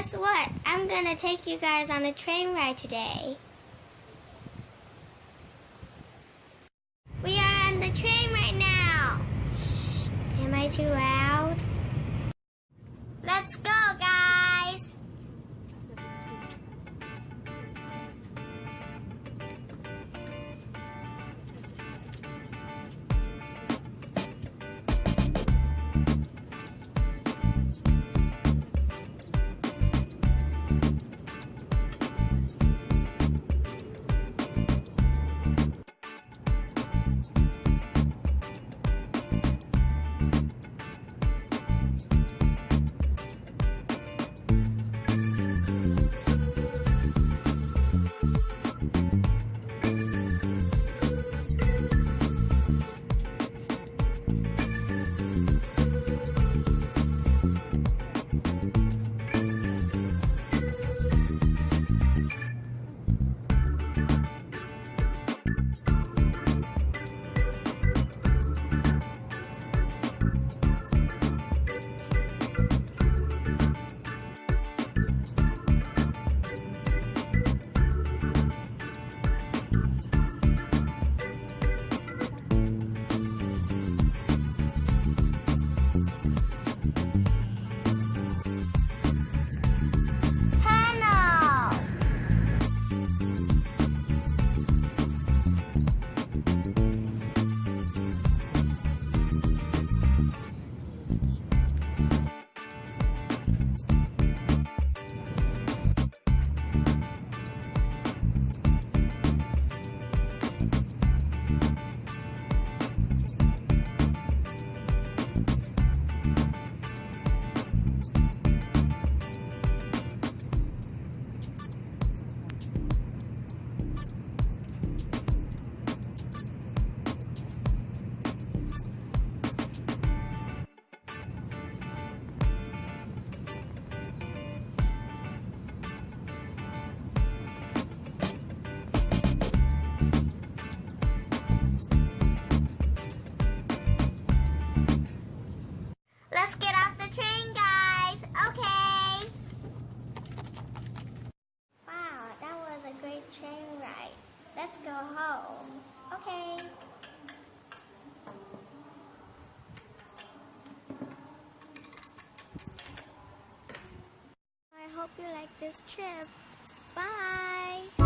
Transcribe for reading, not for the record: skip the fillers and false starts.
guess what? I'm gonna take you guys on a train ride today. We are on the train right now. Shh, am I too loud? Let's go, guys. Let's get off the train, guys. Okay. Wow, that was a great train ride. Let's go home. Okay. I hope you like this trip. Bye.